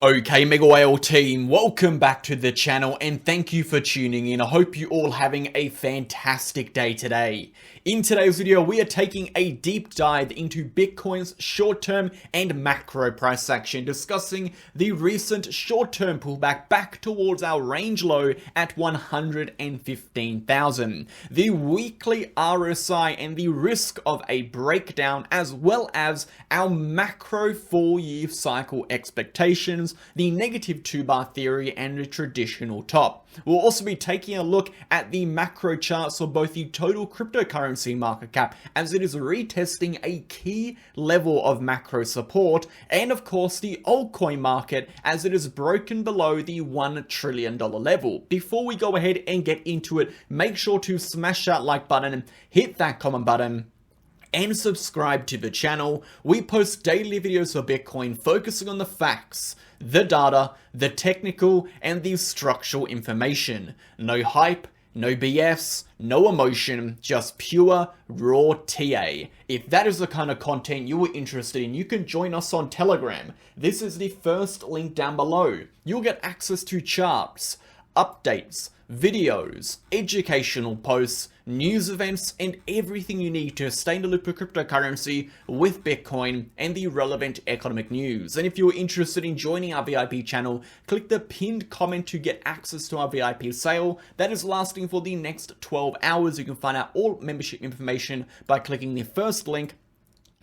Okay, MegaWhale team, welcome back to the channel and thank you for tuning in. I hope you all having a fantastic day today. In today's video, we are taking a deep dive into Bitcoin's short-term and macro price action, discussing the recent short-term pullback back towards our range low at 115,000, the weekly RSI and the risk of a breakdown, as well as our macro 4-year cycle expectations, the negative 2-bar theory, and the traditional top. We'll also be taking a look at the macro charts for both the total cryptocurrency market cap, as it is retesting a key level of macro support, and of course the altcoin market as it is broken below the $1 trillion level. Before we go ahead and get into it, make sure to smash that like button, hit that comment button, and subscribe to the channel. We post daily videos for Bitcoin focusing on the facts, the data, the technical, and the structural information. No hype, no BS, no emotion, just pure, raw TA. If that is the kind of content you are interested in, you can join us on Telegram. This is the first link down below. You'll get access to charts, updates, videos, educational posts, news events, and everything you need to stay in the loop of cryptocurrency with Bitcoin and the relevant economic news. And if you're interested in joining our VIP channel, click the pinned comment to get access to our VIP sale that is lasting for the next 12 hours. You can find out all membership information by clicking the first link,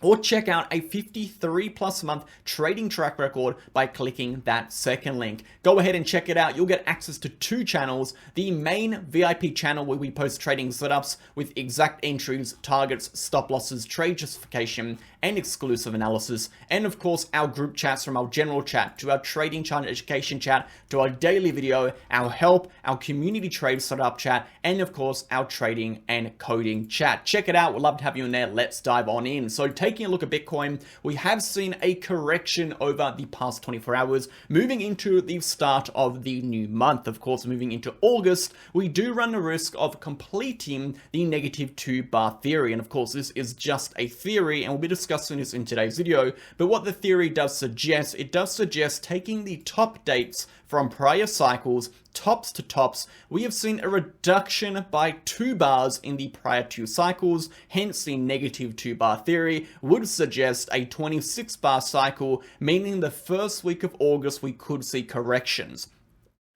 or check out a 53+ month trading track record by clicking that second link. Go ahead and check it out. You'll get access to 2 channels. The main VIP channel where we post trading setups with exact entries, targets, stop losses, trade justification, and exclusive analysis. And of course, our group chats, from our general chat to our trading chart education chat to our daily video, our help, our community trade setup chat, and of course, our trading and coding chat. Check it out. We'd love to have you in there. Let's dive on in. So taking a look at Bitcoin, we have seen a correction over the past 24 hours, moving into the start of the new month. Of course, moving into August, we do run the risk of completing the negative 2-bar theory. And of course, this is just a theory, and we'll be discussing this in today's video. But what the theory does suggest, it does suggest taking the top dates from prior cycles, tops to tops. We have seen a reduction by 2 bars in the prior 2 cycles, hence the negative 2-bar theory would suggest a 26-bar cycle, meaning the first week of August we could see corrections.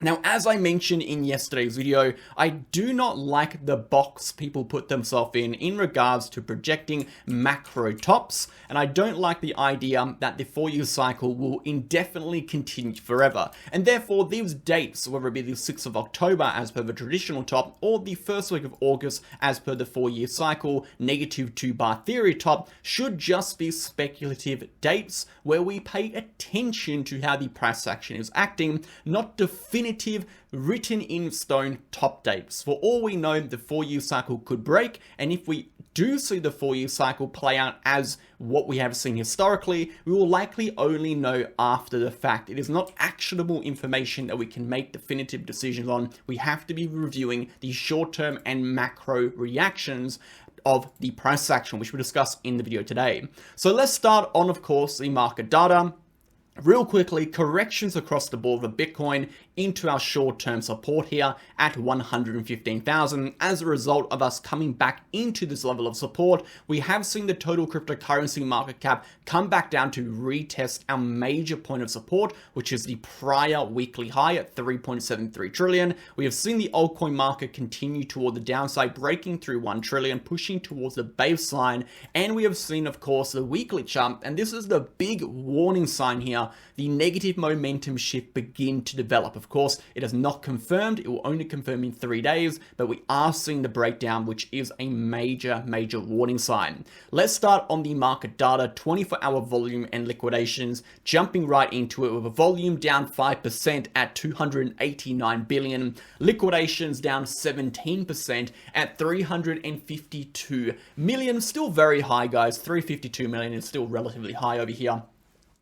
Now, as I mentioned in yesterday's video, I do not like the box people put themselves in regards to projecting macro tops, and I don't like the idea that the 4-year cycle will indefinitely continue forever. And therefore, these dates, whether it be the 6th of October as per the traditional top, or the first week of August as per the 4-year cycle negative 2-bar theory top, should just be speculative dates where we pay attention to how the price action is acting, not definitive written in stone top dates. For all we know, the 4-year cycle could break, and if we do see the 4-year cycle play out as what we have seen historically, we will likely only know after the fact. It is not actionable information that we can make definitive decisions on. We have to be reviewing the short-term and macro reactions of the price action, which we'll discuss in the video today. So let's start on, of course, the market data. Real quickly, corrections across the board for Bitcoin into our short-term support here at 115,000. As a result of us coming back into this level of support, we have seen the total cryptocurrency market cap come back down to retest our major point of support, which is the prior weekly high at 3.73 trillion. We have seen the altcoin market continue toward the downside, breaking through 1 trillion, pushing towards the baseline. And we have seen, of course, the weekly chart, and this is the big warning sign here, the negative momentum shift begin to develop. Of course, it is not confirmed. It will only confirm in 3 days, but we are seeing the breakdown, which is a major warning sign. Let's start on the market data, 24-hour volume and liquidations, jumping right into it with a volume down 5% at 289 billion, liquidations down 17% at 352 million. Still very high, guys. 352 million is still relatively high over here.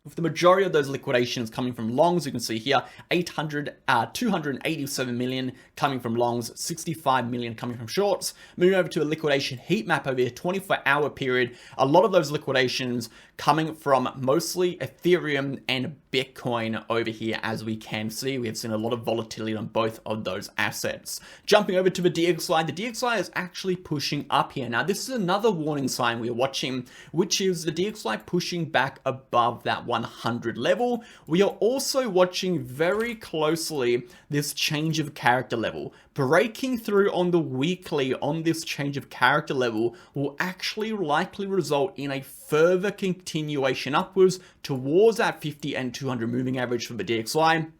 with the majority of those liquidations coming from longs. You can see here 287 million coming from longs, 65 million coming from shorts. Moving over to a liquidation heat map over a 24-hour period, a lot of those liquidations coming from mostly Ethereum and Bitcoin over here. As we can see, we have seen a lot of volatility on both of those assets. Jumping over to the DXY, the DXY is actually pushing up here. Now, this is another warning sign we are watching, which is the DXY pushing back above that 100 level. We are also watching very closely this change of character level. Breaking through on the weekly on this change of character level will actually likely result in a further continuation upwards towards that 50 and 200 moving average for the DXY,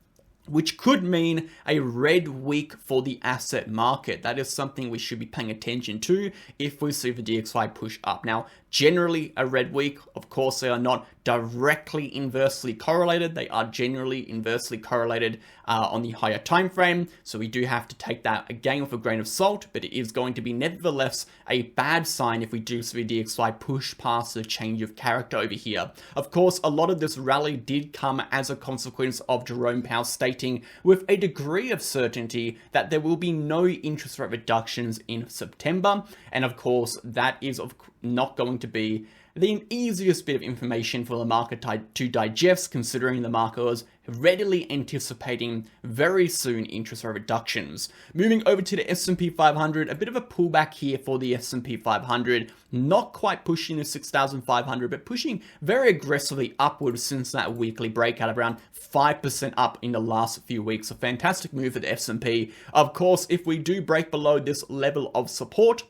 which could mean a red week for the asset market. That is something we should be paying attention to if we see the DXY push up. Now, generally a red week, of course, they are not directly inversely correlated. They are generally inversely correlated on the higher time frame. So we do have to take that again with a grain of salt, but it is going to be nevertheless a bad sign if we do see the DXY push past the change of character over here. Of course, a lot of this rally did come as a consequence of Jerome Powell stating with a degree of certainty that there will be no interest rate reductions in September. And of course, that is not going to be the easiest bit of information for the market to digest, considering the market was readily anticipating very soon interest rate reductions. Moving over to the S&P 500, a bit of a pullback here for the S&P 500, not quite pushing the 6,500, but pushing very aggressively upwards since that weekly breakout of around 5% up in the last few weeks. A fantastic move for the S&P. Of course, if we do break below this level of support,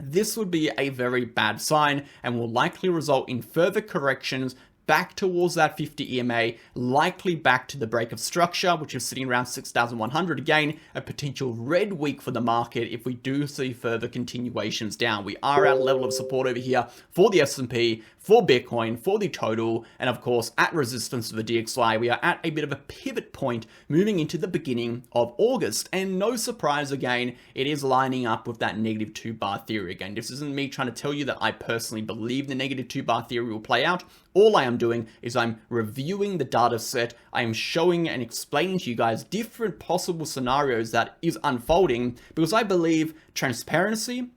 this would be a very bad sign and will likely result in further corrections back towards that 50 EMA, likely back to the break of structure, which is sitting around 6,100. Again, a potential red week for the market if we do see further continuations down. We are at a level of support over here for the S&P, for Bitcoin, for the total, and of course at resistance to the DXY. We are at a bit of a pivot point moving into the beginning of August, and no surprise again, it is lining up with that negative 2-bar theory. Again, this isn't me trying to tell you that I personally believe the negative 2-bar theory will play out. All I am doing is I'm reviewing the data set. I am showing and explaining to you guys different possible scenarios that is unfolding, because I believe transparency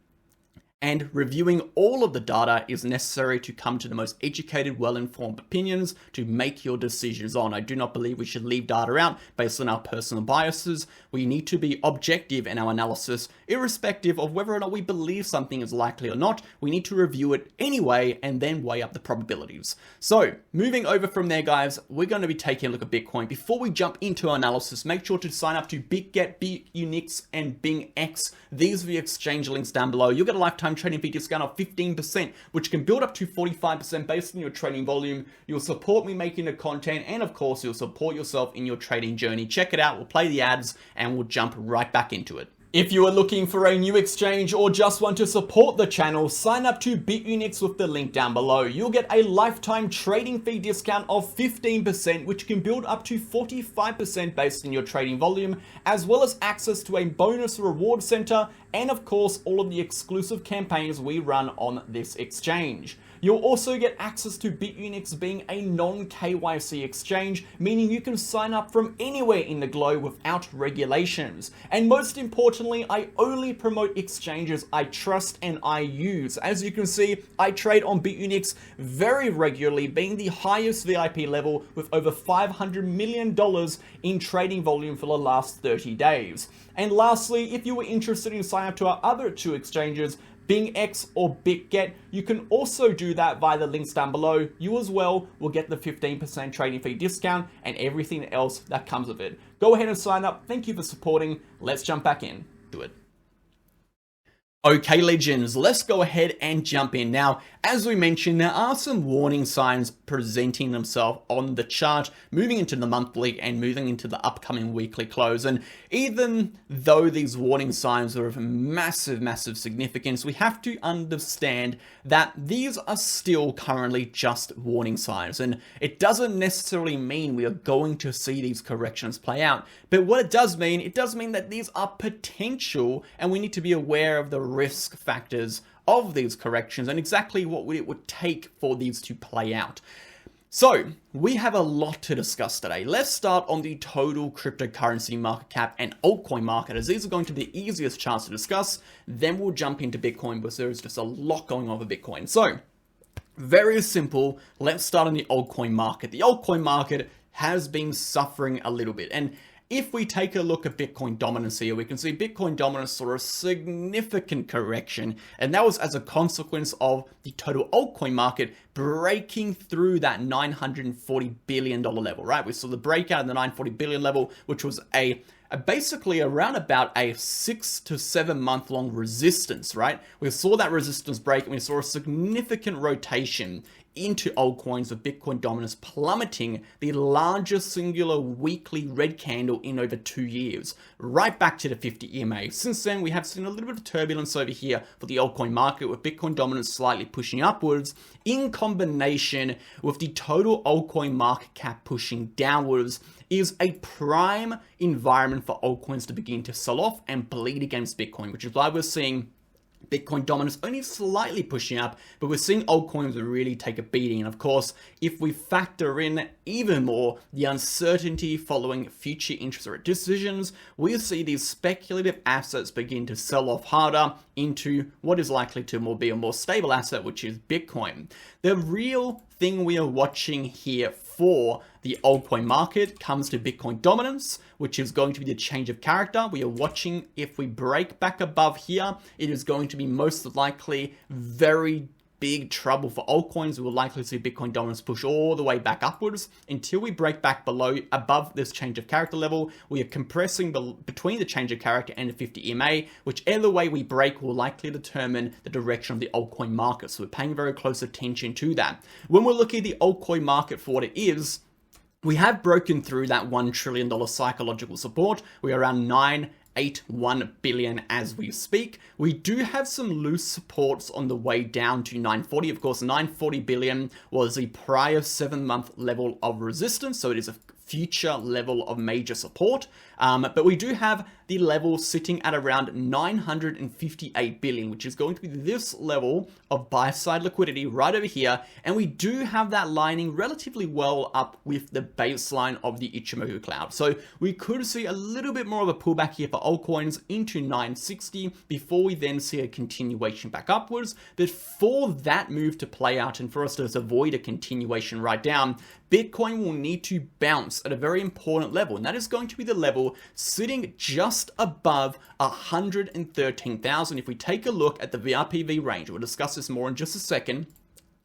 and reviewing all of the data is necessary to come to the most educated, well-informed opinions to make your decisions on. I do not believe we should leave data out based on our personal biases. We need to be objective in our analysis, irrespective of whether or not we believe something is likely or not. We need to review it anyway and then weigh up the probabilities. So moving over from there, guys, we're going to be taking a look at Bitcoin. Before we jump into our analysis, make sure to sign up to BitGet, BitUnix, and BingX. These are the exchange links down below. You'll get a lifetime trading fee discount of 15%, which can build up to 45% based on your trading volume. You'll support me making the content, and of course, you'll support yourself in your trading journey. Check it out. We'll play the ads, and we'll jump right back into it. If you are looking for a new exchange or just want to support the channel, sign up to BitUnix with the link down below. You'll get a lifetime trading fee discount of 15%, which can build up to 45% based on your trading volume, as well as access to a bonus reward center, and of course, all of the exclusive campaigns we run on this exchange. You'll also get access to BitUnix being a non-KYC exchange, meaning you can sign up from anywhere in the globe without regulations. And most importantly, I only promote exchanges I trust and I use. As you can see, I trade on BitUnix very regularly, being the highest VIP level with over $500 million in trading volume for the last 30 days. And lastly, if you were interested in signing up to our other two exchanges, BingX or BitGet, you can also do that via the links down below. You as well will get the 15% trading fee discount and everything else that comes with it. Go ahead and sign up. Thank you for supporting. Let's jump back in to it. Okay, legends, let's go ahead and jump in. Now, as we mentioned, there are some warning signs presenting themselves on the chart, moving into the monthly and moving into the upcoming weekly close. And even though these warning signs are of massive, massive significance, we have to understand that these are still currently just warning signs. And it doesn't necessarily mean we are going to see these corrections play out. But what it does mean that these are potential, and we need to be aware of the risk factors of these corrections and exactly what it would take for these to play out. So we have a lot to discuss today. Let's start on the total cryptocurrency market cap and altcoin market, as these are going to be the easiest charts to discuss. Then we'll jump into Bitcoin, because there is just a lot going on with Bitcoin. So very simple. Let's start on the altcoin market. The altcoin market has been suffering a little bit. And if we take a look at Bitcoin dominance here, we can see Bitcoin dominance saw a significant correction, and that was as a consequence of the total altcoin market breaking through that $940 billion level, right? We saw the breakout in the $940 billion level, which was basically around about a 6 to 7 month long resistance, right? We saw that resistance break and we saw a significant rotation into altcoins, with Bitcoin dominance plummeting the largest singular weekly red candle in over 2 years, right back to the 50 EMA. Since then, we have seen a little bit of turbulence over here for the altcoin market, with Bitcoin dominance slightly pushing upwards in combination with the total altcoin market cap pushing downwards. Is a prime environment for altcoins to begin to sell off and bleed against Bitcoin, which is why we're seeing Bitcoin dominance only slightly pushing up, but we're seeing altcoins really take a beating. And of course, if we factor in even more the uncertainty following future interest rate decisions, we'll see these speculative assets begin to sell off harder into what is likely to be a more stable asset, which is Bitcoin. The real thing we are watching here for the altcoin market comes to Bitcoin dominance, which is going to be the change of character. We are watching if we break back above here, it is going to be most likely very big trouble for altcoins. We will likely see Bitcoin dominance push all the way back upwards until we break back above this change of character level. We are compressing between the change of character and the 50 EMA. Whichever way we break will likely determine the direction of the altcoin market. So we're paying very close attention to that. When we're looking at the altcoin market for what it is, we have broken through that $1 trillion psychological support. We're around 981 billion as we speak. We do have some loose supports on the way down to 940. Of course, 940 billion was the prior 7-month level of resistance, so it is a future level of major support. But we do have the level sitting at around 958 billion, which is going to be this level of buy-side liquidity right over here. And we do have that lining relatively well up with the baseline of the Ichimoku cloud. So we could see a little bit more of a pullback here for altcoins into 960 before we then see a continuation back upwards. But for that move to play out and for us to avoid a continuation right down, Bitcoin will need to bounce at a very important level, and that is going to be the level sitting just above 113,000. If we take a look at the VRPV range, we'll discuss this more in just a second,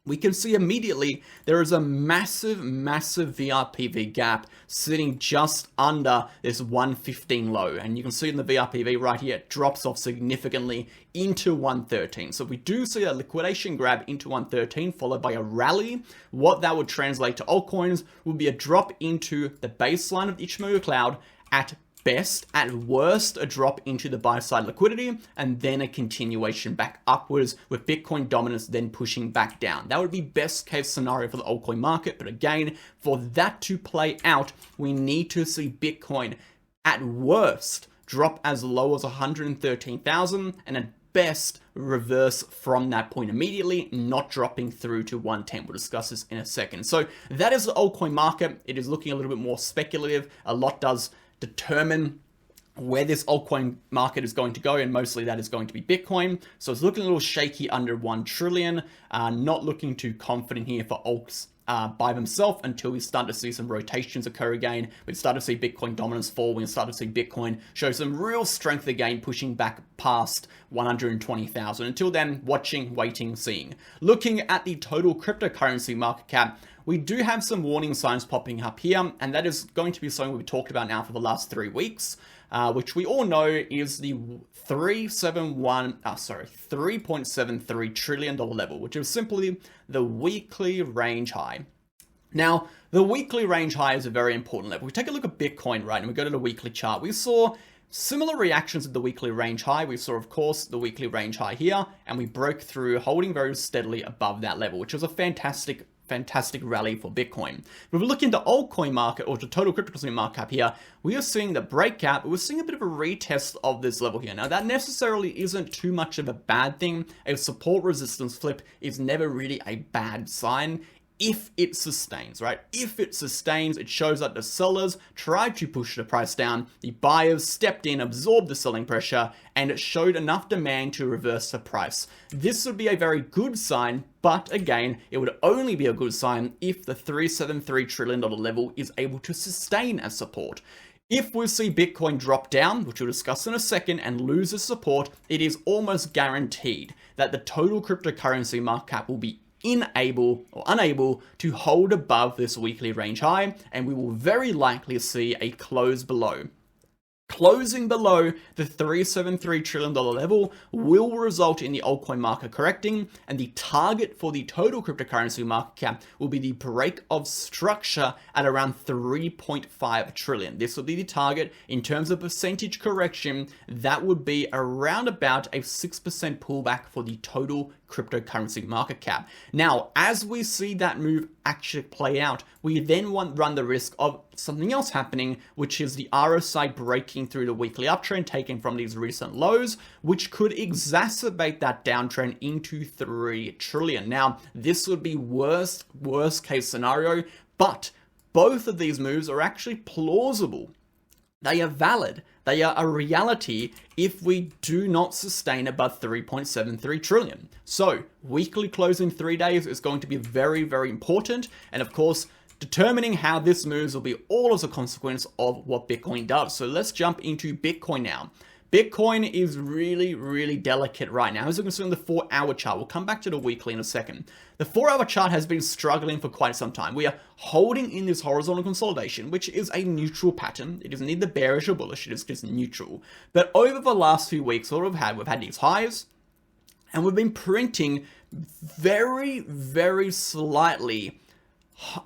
we can see immediately there is a massive VRPV gap sitting just under this 115 low. And you can see in the VRPV right here, it drops off significantly into 113. So if we do see a liquidation grab into 113 followed by a rally, what that would translate to altcoins would be a drop into the baseline of the Ichimoku cloud at best, at worst, a drop into the buy-side liquidity, and then a continuation back upwards with Bitcoin dominance then pushing back down. That would be best case scenario for the altcoin market. But again, for that to play out, we need to see Bitcoin at worst drop as low as 113,000 and at best reverse from that point immediately, not dropping through to 110. We'll discuss this in a second. So that is the altcoin market. It is looking a little bit more speculative. A lot does determine where this altcoin market is going to go, and mostly that is going to be Bitcoin. So it's looking a little shaky under 1 trillion, not looking too confident here for alts by themselves until we start to see some rotations occur again. We start to see Bitcoin dominance fall. We start to see Bitcoin show some real strength again, pushing back past 120,000. Until then, watching, waiting, seeing. Looking at the total cryptocurrency market cap, we do have some warning signs popping up here, and that is going to be something we've talked about now for the last 3 weeks, which we all know is the $3.73 trillion level, which is simply the weekly range high. Now, the weekly range high is a very important level. We take a look at Bitcoin, right, and we go to the weekly chart. We saw similar reactions at the weekly range high. We saw, of course, the weekly range high here, and we broke through, holding very steadily above that level, which was a fantastic rally for Bitcoin. But if we look into altcoin market or the total cryptocurrency market cap here, we are seeing the breakout, but we're seeing a bit of a retest of this level here. Now, that necessarily isn't too much of a bad thing. A support resistance flip is never really a bad sign if it sustains, right? If it sustains, it shows that the sellers tried to push the price down, the buyers stepped in, absorbed the selling pressure, and it showed enough demand to reverse the price. This would be a very good sign, but again, it would only be a good sign if the $373 trillion level is able to sustain as support. If we see Bitcoin drop down, which we'll discuss in a second, and lose the support, it is almost guaranteed that the total cryptocurrency market cap will be unable to hold above this weekly range high, and we will very likely see a close below. Closing below the $373 trillion level will result in the altcoin market correcting, and the target for the total cryptocurrency market cap will be the break of structure at around 3.5 trillion. This will be the target. In terms of percentage correction, that would be around about a 6% pullback for the total cryptocurrency market cap. Now, as we see that move actually play out, we then run the risk of something else happening, which is the RSI breaking through the weekly uptrend taken from these recent lows, which could exacerbate that downtrend into 3 trillion. Now, this would be worst case scenario, but both of these moves are actually plausible. They are valid. They are a reality if we do not sustain above 3.73 trillion. So weekly close in 3 days is going to be very, very important. And of course, determining how this moves will be all as a consequence of what Bitcoin does. So let's jump into Bitcoin now. Bitcoin is really, really delicate right now. As you can see on the 4-hour chart, we'll come back to the weekly in a second. The 4-hour chart has been struggling for quite some time. We are holding in this horizontal consolidation, which is a neutral pattern. It is neither bearish or bullish, it is just neutral. But over the last few weeks, what we've had these highs, and we've been printing very, very slightly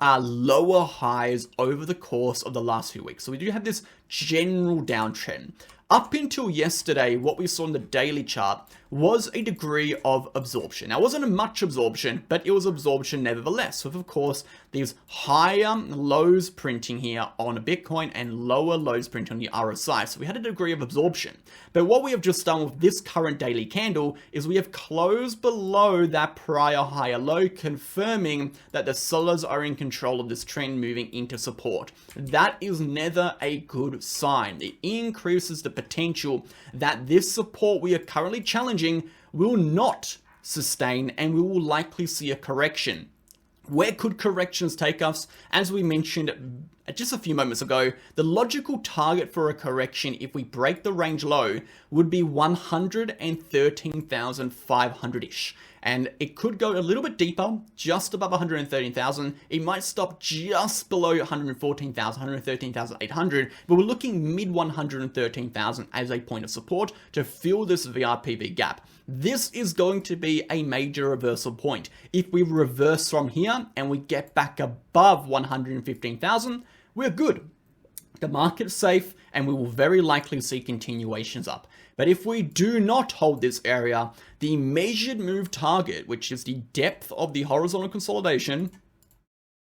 lower highs over the course of the last few weeks. So we do have this general downtrend. Up until yesterday, what we saw in the daily chart was a degree of absorption. Now, it wasn't a much absorption, but it was absorption nevertheless, with, of course, these higher lows printing here on Bitcoin and lower lows printing on the RSI. So we had a degree of absorption. But what we have just done with this current daily candle is we have closed below that prior higher low, confirming that the sellers are in control of this trend moving into support. That is never a good sign. It increases the potential that this support we are currently challenging will not sustain, and we will likely see a correction. Where could corrections take us? As we mentioned just a few moments ago, the logical target for a correction, if we break the range low, would be 113,500-ish. And it could go a little bit deeper, just above 113,000. It might stop just below 114,000, 113,800, but we're looking mid 113,000 as a point of support to fill this VRPV gap. This is going to be a major reversal point. If we reverse from here and we get back above 115,000, we're good. The market's safe, and we will very likely see continuations up. But if we do not hold this area, the measured move target, which is the depth of the horizontal consolidation,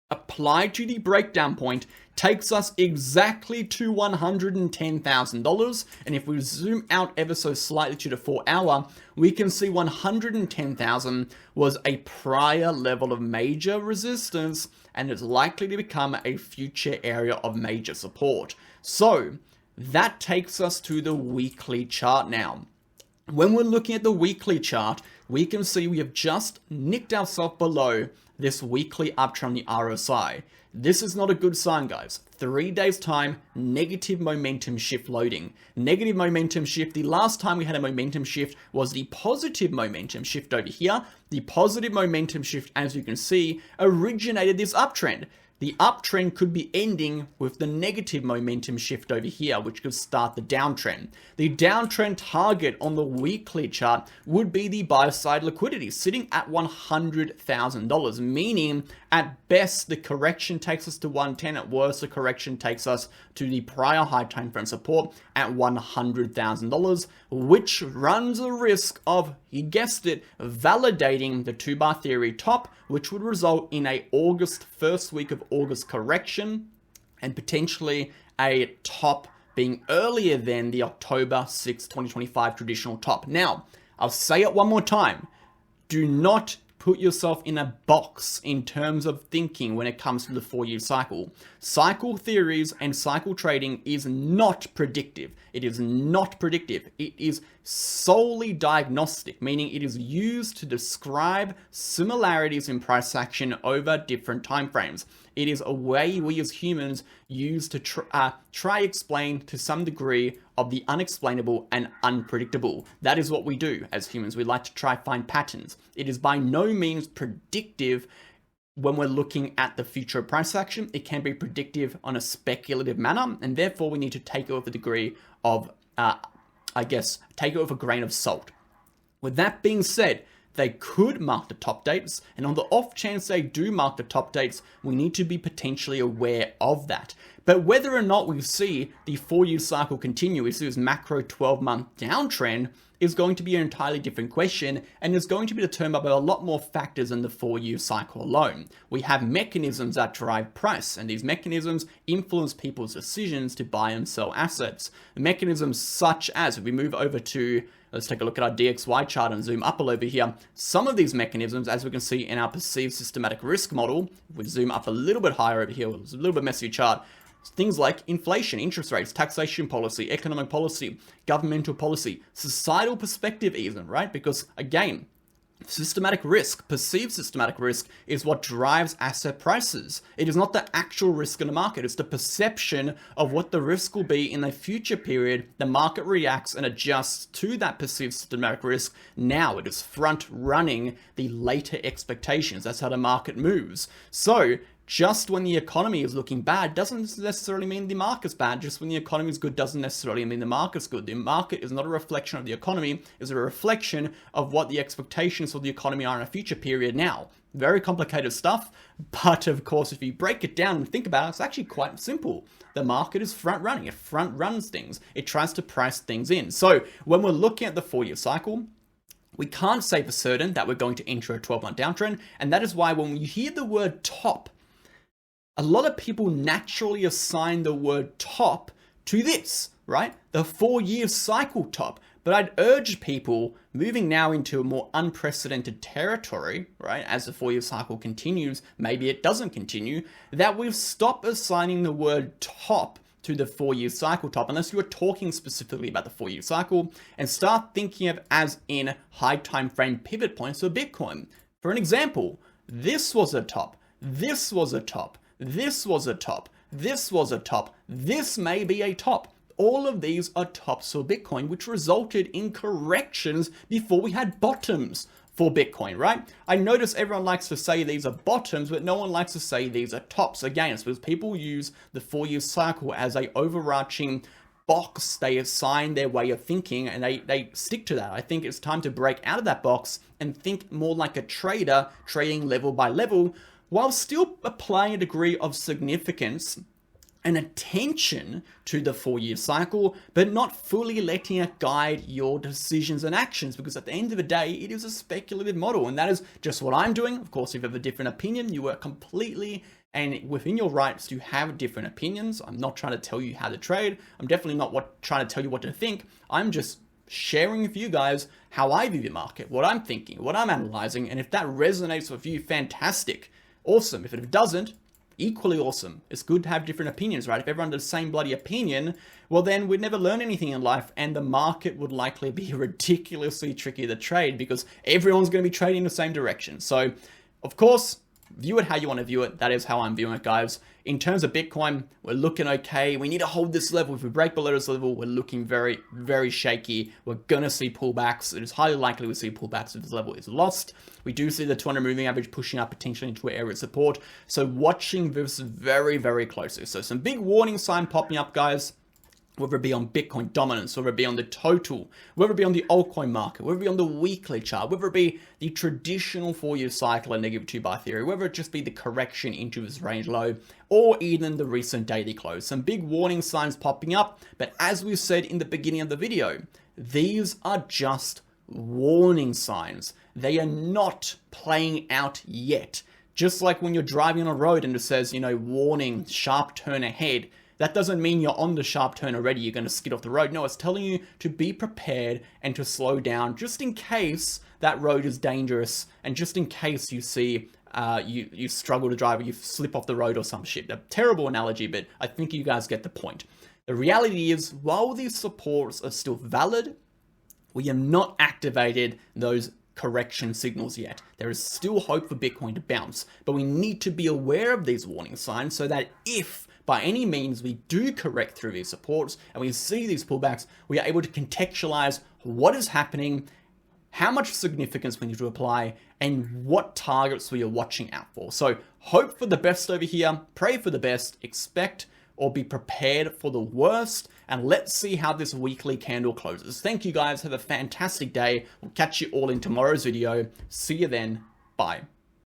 applied to the breakdown point, takes us exactly to $110,000. And if we zoom out ever so slightly to the 4-hour, we can see 110,000 was a prior level of major resistance, and it's likely to become a future area of major support. So that takes us to the weekly chart now. When we're looking at the weekly chart, we can see we have just nicked ourselves below this weekly uptrend on the RSI. This is not a good sign, guys. 3 days time, negative momentum shift loading. Negative momentum shift, the last time we had a momentum shift was the positive momentum shift over here. The positive momentum shift, as you can see, originated this uptrend. The uptrend could be ending with the negative momentum shift over here, which could start the downtrend. The downtrend target on the weekly chart would be the buy side liquidity, sitting at $100,000, meaning at best the correction takes us to 110, at worst the correction takes us to the prior high time frame support at $100,000, which runs a risk of, you guessed it, validating the 2-bar theory top, which would result in a first week of August correction, and potentially a top being earlier than the October 6, 2025 traditional top. Now, I'll say it one more time. Do not put yourself in a box in terms of thinking when it comes to the 4-year cycle. Cycle theories and cycle trading is not predictive. It is not predictive. It is solely diagnostic, meaning it is used to describe similarities in price action over different timeframes. It is a way we as humans use to try explain to some degree of the unexplainable and unpredictable. That is what we do as humans. We like to try find patterns. It is by no means predictive when we're looking at the future of price action. It can be predictive on a speculative manner, and therefore we need to take it with a degree of, take it with a grain of salt. With that being said, they could mark the top dates, and on the off chance they do mark the top dates, we need to be potentially aware of that. But whether or not we see the 4-year cycle continue, we see this macro 12-month downtrend, is going to be an entirely different question, and is going to be determined by a lot more factors than the 4-year cycle alone. We have mechanisms that drive price, and these mechanisms influence people's decisions to buy and sell assets. Mechanisms such as, if we move over to, let's take a look at our DXY chart and zoom up a little bit here. Some of these mechanisms, as we can see in our perceived systematic risk model, if we zoom up a little bit higher over here, it's a little bit messy chart, things like inflation, interest rates, taxation policy, economic policy, governmental policy, societal perspective even, right? Because again, systematic risk, perceived systematic risk, is what drives asset prices. It is not the actual risk in the market. It's the perception of what the risk will be in a future period. The market reacts and adjusts to that perceived systematic risk. Now it is front running the later expectations. That's how the market moves. So just when the economy is looking bad doesn't necessarily mean the market's bad. Just when the economy is good doesn't necessarily mean the market's good. The market is not a reflection of the economy, it's a reflection of what the expectations for the economy are in a future period now. Very complicated stuff, but of course, if you break it down and think about it, it's actually quite simple. The market is front running. It front runs things. It tries to price things in. So when we're looking at the 4-year cycle, we can't say for certain that we're going to enter a 12-month downtrend. And that is why when you hear the word top, a lot of people naturally assign the word top to this, right? The 4-year cycle top. But I'd urge people moving now into a more unprecedented territory, right? As the 4-year cycle continues, maybe it doesn't continue, that we've stopped assigning the word top to the 4-year cycle top, unless you are talking specifically about the 4-year cycle, and start thinking of as in high time frame pivot points for Bitcoin. For an example, this was a top, this was a top, this was a top, this was a top, this may be a top. All of these are tops for Bitcoin, which resulted in corrections before we had bottoms for Bitcoin, right? I notice everyone likes to say these are bottoms, but no one likes to say these are tops. Again, it's because people use the 4-year cycle as a overarching box. They assign their way of thinking and they stick to that. I think it's time to break out of that box and think more like a trader, trading level by level, while still applying a degree of significance and attention to the 4-year cycle, but not fully letting it guide your decisions and actions, because at the end of the day, it is a speculative model, and that is just what I'm doing. Of course, if you have a different opinion, you are completely and within your rights to have different opinions. I'm not trying to tell you how to trade. I'm definitely not trying to tell you what to think. I'm just sharing with you guys how I view the market, what I'm thinking, what I'm analyzing, and if that resonates with you, fantastic. Awesome. If it doesn't, equally awesome. It's good to have different opinions, right? If everyone had the same bloody opinion, well then we'd never learn anything in life, and the market would likely be ridiculously tricky to trade because everyone's going to be trading in the same direction. So, of course, view it how you want to view it. That is how I'm viewing it, guys. In terms of Bitcoin, we're looking okay. We need to hold this level. If we break below this level, we're looking very, very shaky. We're going to see pullbacks. It is highly likely we see pullbacks if this level is lost. We do see the 200 moving average pushing up potentially into an area of support. So watching this very, very closely. So some big warning sign popping up, guys. Whether it be on Bitcoin dominance, whether it be on the total, whether it be on the altcoin market, whether it be on the weekly chart, whether it be the traditional 4-year cycle and negative 2-bar theory, whether it just be the correction into this range low, or even the recent daily close. Some big warning signs popping up, but as we said in the beginning of the video, these are just warning signs. They are not playing out yet. Just like when you're driving on a road and it says, warning, sharp turn ahead. That doesn't mean you're on the sharp turn already, you're going to skid off the road. No, it's telling you to be prepared and to slow down just in case that road is dangerous and just in case you see you struggle to drive or you slip off the road or some shit. A terrible analogy, but I think you guys get the point. The reality is, while these supports are still valid, we have not activated those correction signals yet. There is still hope for Bitcoin to bounce, but we need to be aware of these warning signs so that if by any means we do correct through these supports and we see these pullbacks, we are able to contextualize what is happening, how much significance we need to apply, and what targets we are watching out for. So hope for the best over here, pray for the best, expect or be prepared for the worst, and let's see how this weekly candle closes. Thank you guys, have a fantastic day. We'll catch you all in tomorrow's video. See you then, bye.